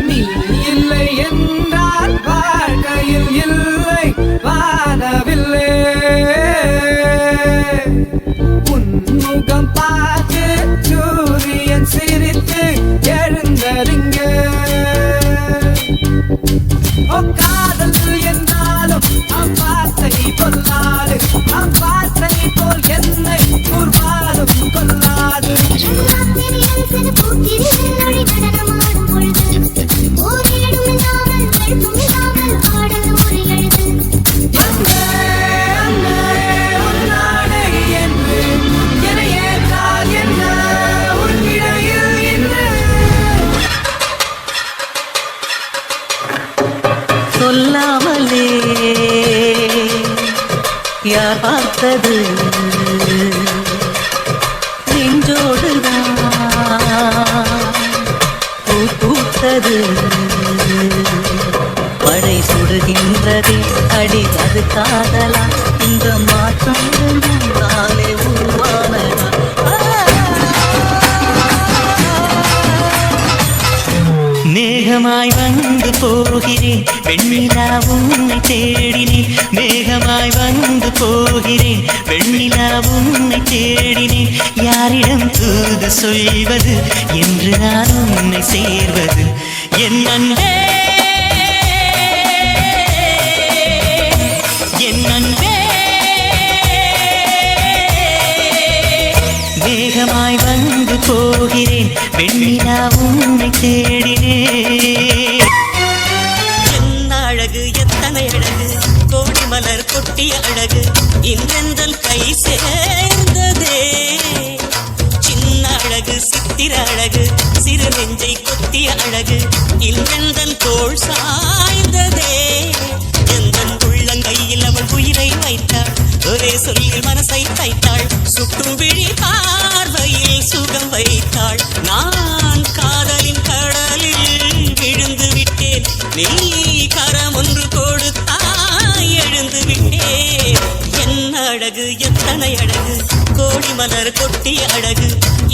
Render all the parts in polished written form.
நீ இல்லை என்றால் வாழ்க்கையில் இல்லை வானவில்லை. உன்முகம் பார்த்து சூரியன் சிரித்து எழுந்தறிங்க. காதல் என்றாலும் அவ்வார்த்தை கொல்லாது, அவ்வார்த்தை போல் என்னை கூர்வாலும் கொல்லாது. சொல்லாமலே யார் பார்த்தது நெஞ்சோடுதான் பூ பூத்தது. படை சுடுகின்றதே அடி அது காதலா, இந்த மாற்றம் காலே உருவானதா. மேகமாய் வந்து போகிறேன் வெண்ணிலா உன்னை தேடினேன். மேகமாய் வந்து போகிறேன் வெண்ணிலா உன்னை தேடினேன். யாரிடம் தூது சொல்வது என்று நான் உன்னை சேர்வது என் அன்பே, என் அன்பே. மேகமாய் வந்து போகிறேன் வெண்ணிலா உன்னை தேடினேன். என்ன அழகு எத்தனை அழகு, கோடி மலர் கொட்டிய அழகு இன்றெந்தல் கை சேர்ந்ததே. சின்ன அழகு சித்திர அழகு, சிறு நெஞ்சை கொத்திய அழகு இன்றெந்தல் தோள் சாய்ந்ததே. எந்தன் உள்ளங்கையில் அவள் உயிரை வைத்தாள், ஒரே சொல்லில் மனசை தைத்தாள். சுற்றும் விழி பார்வையில் சுகம் வைத்தாள். நான் காதலின் கடலில் விழுந்து விட்டேன், நீ கரம் ஒன்று கொடுத்தாய் எழுந்து விட்டேன். என்ன அழகு எத்தனை அழகு, கோடி மலர் கொட்டிய அழகு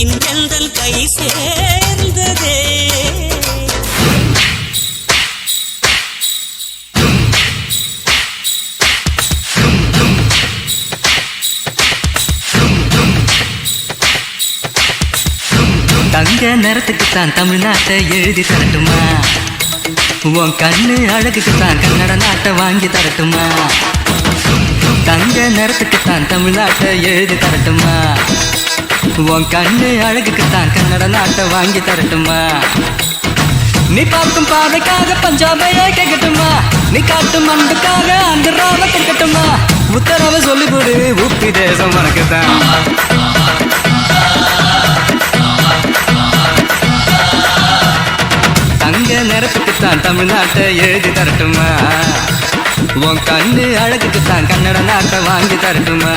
இன்றெந்தல் கை சேர்ந்ததே. தங்க நிறத்துக்குத்தான் தமிழ்நாட்டை எழுதி தரட்டுமா, உன் கண்ணு அழகுக்குத்தான் கன்னட நாட்டை வாங்கி தரட்டுமா. தங்க நிறத்துக்குத்தான் தமிழ்நாட்டை எழுதி தரட்டுமா, உன் கண்ணு அழகுக்குத்தான் கன்னட நாட்டை வாங்கி தரட்டுமா. நீ பார்க்கும் பாதைக்காக பஞ்சாபையே கேட்கட்டுமா, நீ காட்டும் அன்புக்காக ஆந்திராவை கேட்கட்டுமா. உத்தரவை சொல்லிக் கொடு உப்பி தேசம் உனக்குத்தான். தங்க நிறத்துக்குத்தான் தமிழ்நாட்டை எழுதி தரட்டுமா, உன் கண்ணு அழகுக்குத்தான் கன்னட நாட்டை வாங்கி தரட்டுமா.